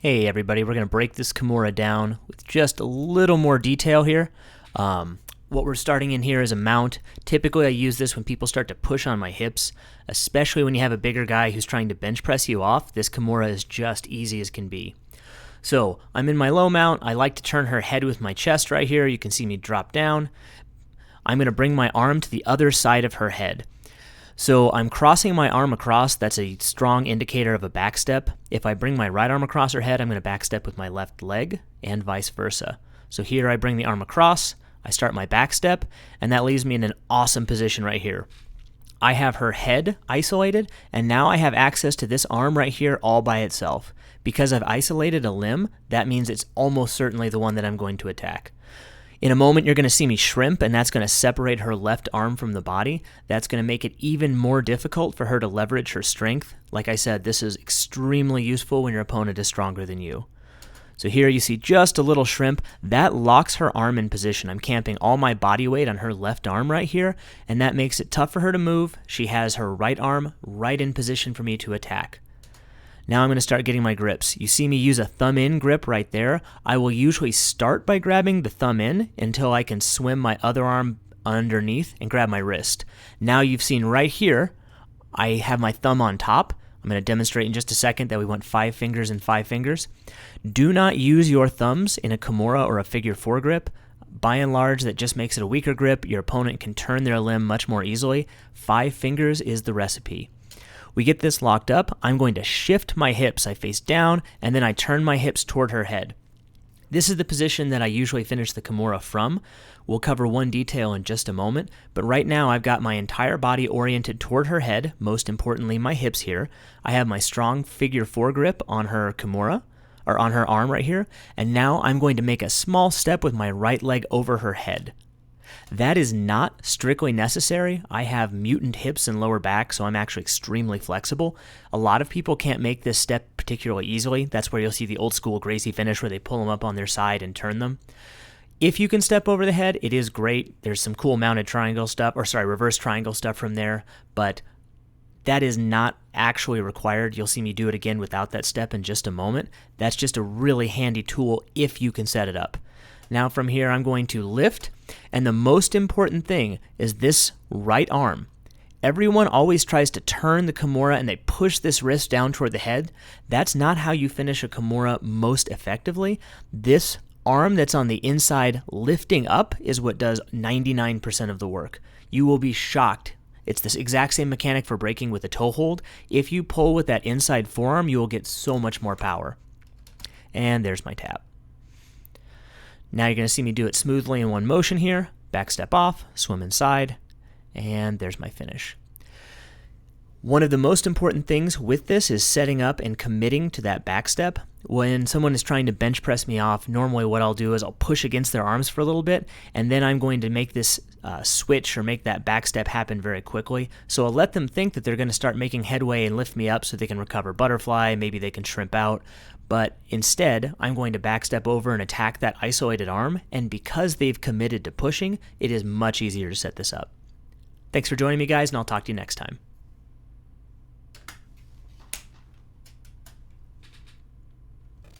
Hey everybody, we're going to break this Kimura down with just a little more detail here. What we're starting in here is a mount. Typically I use this when people start to push on my hips, especially when you have a bigger guy who's trying to bench press you off. This Kimura is just easy as can be. So I'm in my low mount. I like to turn her head with my chest right here. You can see me drop down. I'm going to bring my arm to the other side of her head. So I'm crossing my arm across. That's a strong indicator of a backstep. If I bring my right arm across her head, I'm going to backstep with my left leg and vice versa. So here I bring the arm across, I start my backstep, and that leaves me in an awesome position right here. I have her head isolated, and now I have access to this arm right here all by itself. Because I've isolated a limb, that means it's almost certainly the one that I'm going to attack. In a moment, you're going to see me shrimp, and that's going to separate her left arm from the body. That's going to make it even more difficult for her to leverage her strength. Like I said, this is extremely useful when your opponent is stronger than you. So here you see just a little shrimp. That locks her arm in position. I'm camping all my body weight on her left arm right here, and that makes it tough for her to move. She has her right arm right in position for me to attack. Now I'm going to start getting my grips. You see me use a thumb in grip right there. I will usually start by grabbing the thumb in until I can swim my other arm underneath and grab my wrist. Now you've seen right here, I have my thumb on top. I'm going to demonstrate in just a second that we want 5 fingers and 5 fingers. Do not use your thumbs in a Kimura or a figure 4 grip. By and large, that just makes it a weaker grip. Your opponent can turn their limb much more easily. 5 fingers is the recipe. We get this locked up. I'm going to shift my hips. I face down, and then I turn my hips toward her head. This is the position that I usually finish the Kimura from. We'll cover one detail in just a moment, but right now I've got my entire body oriented toward her head, most importantly my hips here. I have my strong figure 4 grip on her Kimura, or on her arm right here, and now I'm going to make a small step with my right leg over her head. That is not strictly necessary. I have mutant hips and lower back, so I'm actually extremely flexible. A lot of people can't make this step particularly easily. That's where you'll see the old school Gracie finish where they pull them up on their side and turn them. If you can step over the head, it is great. There's some cool mounted triangle stuff, reverse triangle stuff from there, but that is not actually required. You'll see me do it again without that step in just a moment. That's just a really handy tool if you can set it up. Now from here, I'm going to lift, and the most important thing is this right arm. Everyone always tries to turn the Kimura and they push this wrist down toward the head. That's not how you finish a Kimura most effectively. This arm that's on the inside lifting up is what does 99% of the work. You will be shocked. It's this exact same mechanic for breaking with a toe hold. If you pull with that inside forearm, you will get so much more power. And there's my tap. Now you're going to see me do it smoothly in one motion here. Back step off, swim inside, and there's my finish. One of the most important things with this is setting up and committing to that back step. When someone is trying to bench press me off, normally what I'll do is I'll push against their arms for a little bit, and then I'm going to make this switch or make that back step happen very quickly. So I'll let them think that they're going to start making headway and lift me up so they can recover butterfly, maybe they can shrimp out. But instead, I'm going to backstep over and attack that isolated arm, and because they've committed to pushing, it is much easier to set this up. Thanks for joining me, guys, and I'll talk to you next time.